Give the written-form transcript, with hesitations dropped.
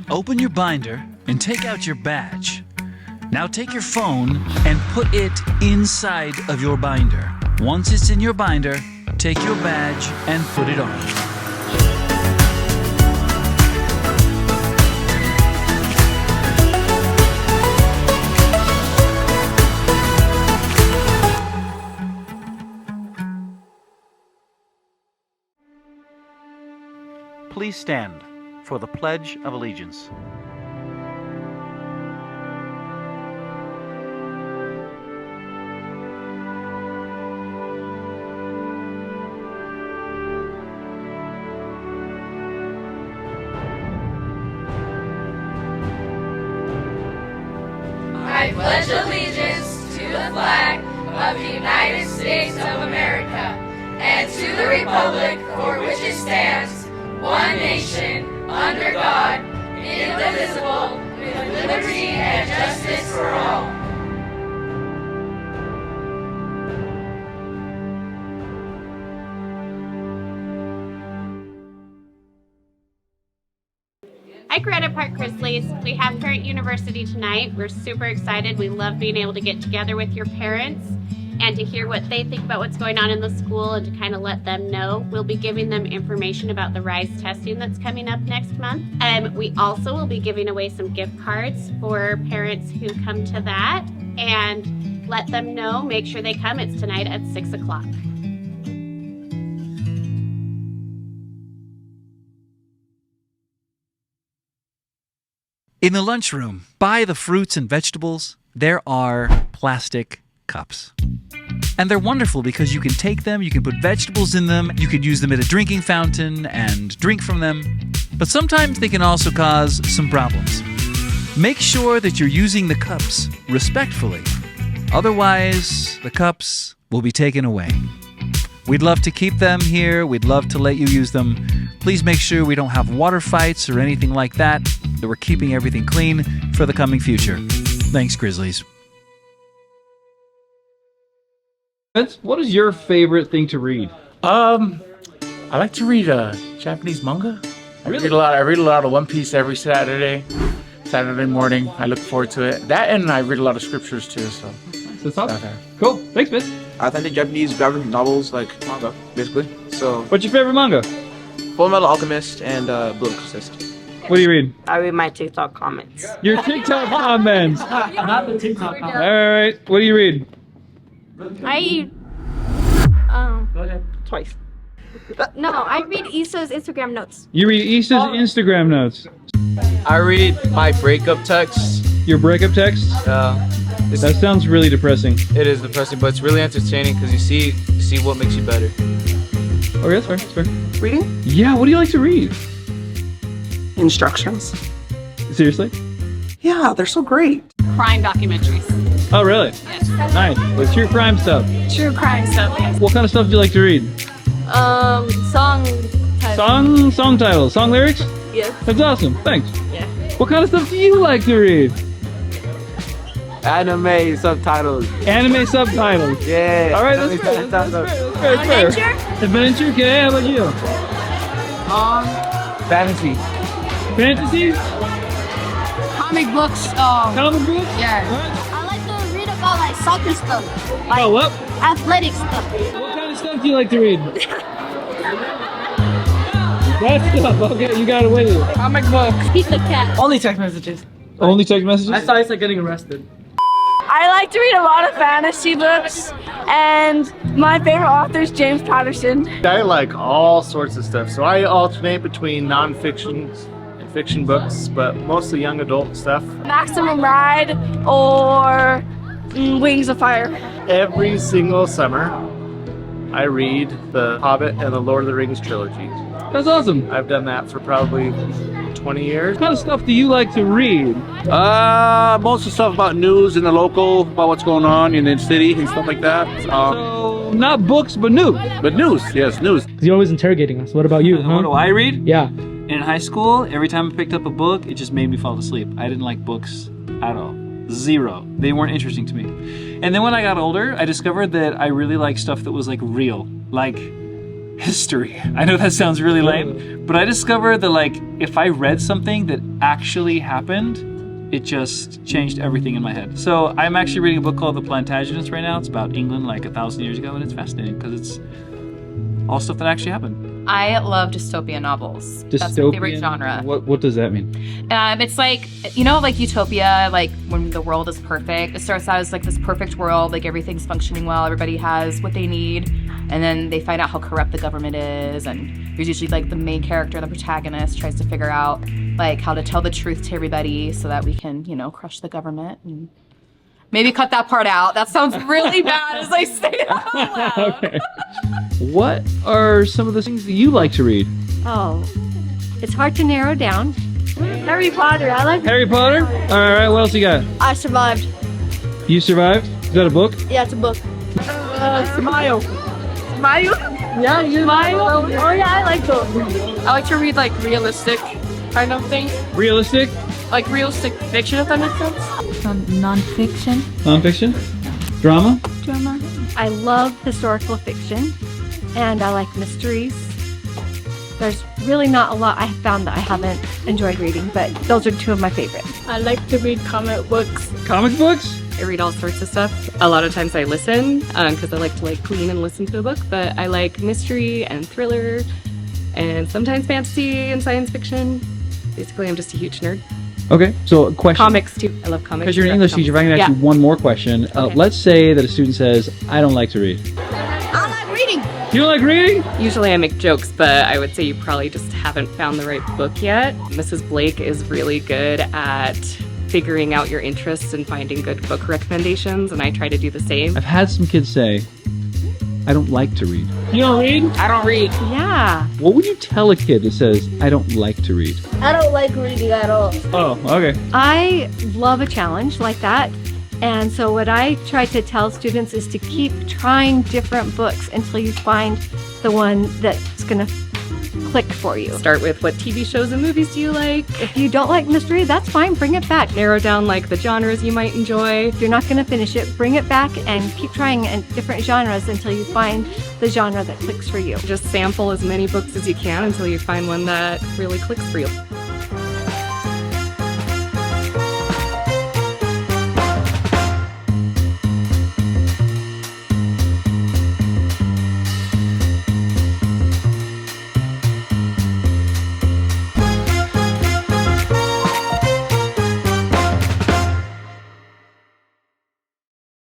Open your binder and take out your badge. Now take your phone and put it inside of your binder. Once it's in your binder, take your badge and put it on. Please stand for the Pledge of Allegiance. I pledge allegiance to the flag of the United States of America and to the republic for which it stands, one nation, under God, indivisible, with liberty and justice for all. Hi, Credit Park Chrisleys. We have Parent University tonight. We're super excited. We love being able to get together with your parents and to hear what they think about what's going on in the school and to kind of let them know. We'll be giving them information about the RISE testing that's coming up next month. We also will be giving away some gift cards for parents who come to that, and let them know, make sure they come. It's tonight at 6 o'clock. In the lunchroom, by the fruits and vegetables, there are plastic cups. And they're wonderful because you can take them, you can put vegetables in them, you can use them at a drinking fountain and drink from them. But sometimes they can also cause some problems. Make sure that you're using the cups respectfully. Otherwise, the cups will be taken away. We'd love to keep them here. We'd love to let you use them. Please make sure we don't have water fights or anything like that, that we're keeping everything clean for the coming future. Thanks, Grizzlies. Vince, what is your favorite thing to read? I like to read Japanese manga. I read a lot of One Piece every Saturday morning. I look forward to it. That, and I read a lot of scriptures too. So That's awesome. Cool. Thanks, Vince. Authentic Japanese graphic novels, like manga, basically. So, What's your favorite manga? Full Metal Alchemist and Blue Exorcist. What do you read? I read my TikTok comments. Your TikTok comments. Not the TikTok comments. All right. What do you read? I Go ahead. Twice. no, I read Issa's Instagram notes. You read Issa's Instagram notes. I read my breakup texts. Your breakup texts? That sounds really depressing. It is depressing, but it's really entertaining because you see what makes you better. Okay, that's fair. That's fair. Reading? Yeah. What do you like to read? Instructions. Seriously? Yeah, they're so great. Crime documentaries. Oh, really? Yes. Nice. With true crime stuff. True crime stuff, yes. What kind of stuff do you like to read? Song title. Song titles, song lyrics? Yes. That's awesome. Thanks. Yeah. What kind of stuff do you like to read? Anime subtitles. Anime subtitles. Yeah. All right, that's fair. That's fair. Adventure? Okay, how about you? Fantasy. Fantasy? Comic books. Comic books? Yeah. I like to read about like soccer stuff, like Oh, what? athletic stuff. What kind of stuff do you like to read? That stuff. Okay, you got it with you. Comic books. He's the cat. Only text messages. Only text messages? I thought it's like getting arrested. I like to read a lot of fantasy books, and my favorite author is James Patterson. I like all sorts of stuff, so I alternate between non-fiction and fiction books, but mostly young adult stuff. Maximum Ride or Wings of Fire. Every single summer, I read The Hobbit and the Lord of the Rings trilogy. That's awesome. I've done that for probably 20 years. What kind of stuff do you like to read? Most of the stuff about news in the local, about what's going on in the city and stuff like that. So, not books, but news. But news, yes, news. Because you're always interrogating us. What about you? What do I read? Yeah. In high school, every time I picked up a book, it just made me fall asleep. I didn't like books at all. Zero. They weren't interesting to me. And then when I got older, I discovered that I really like stuff that was like real. Like history. I know that sounds really lame, but I discovered that like if I read something that actually happened, it just changed everything in my head. So I'm actually reading a book called The Plantagenets right now. It's about England like 1,000 years ago, and it's fascinating because it's all stuff that actually happened. I love dystopian novels. That's my favorite genre. What does that mean? It's like, you know, like Utopia, like when the world is perfect. It starts out as like this perfect world, like everything's functioning well, everybody has what they need, and then they find out how corrupt the government is, and there's usually like the main character, the protagonist, tries to figure out like how to tell the truth to everybody so that we can, you know, crush the government. And maybe cut that part out. That sounds really bad as I say it out loud. Okay. What are some of the things that you like to read? Oh, it's hard to narrow down. Harry Potter. I like Harry Potter? All right, what else you got? I survived. You survived? Is that a book? Yeah, it's a book. Smile. Smile? Yeah, you Smile? Oh yeah, I like those. I like to read like realistic kind of thing. Realistic? Like realistic fiction, if that makes sense. Non-fiction. Nonfiction? Drama? Drama. I love historical fiction, and I like mysteries. There's really not a lot I have found that I haven't enjoyed reading, but those are two of my favorites. I like to read comic books. Comic books? I read all sorts of stuff. A lot of times I listen because I like to like clean and listen to a book, but I like mystery and thriller and sometimes fantasy and science fiction. Basically, I'm just a huge nerd. Okay, so a question. Comics too. I love comics. Because you're an English teacher, if I can ask you one more question. Okay. Let's say that a student says, I don't like to read. I like reading. You don't like reading? Usually I make jokes, but I would say you probably just haven't found the right book yet. Mrs. Blake is really good at figuring out your interests and finding good book recommendations, and I try to do the same. I've had some kids say, I don't like to read. You don't read? I don't read. Yeah. What would you tell a kid that says, I don't like to read? I don't like reading at all. Oh, okay. I love a challenge like that. And so what I try to tell students is to keep trying different books until you find the one that's going to click for you. Start with what TV shows and movies do you like? If you don't like mystery, that's fine. Bring it back. Narrow down like the genres you might enjoy. If you're not going to finish it, bring it back and keep trying in different genres until you find the genre that clicks for you. Just sample as many books as you can until you find one that really clicks for you.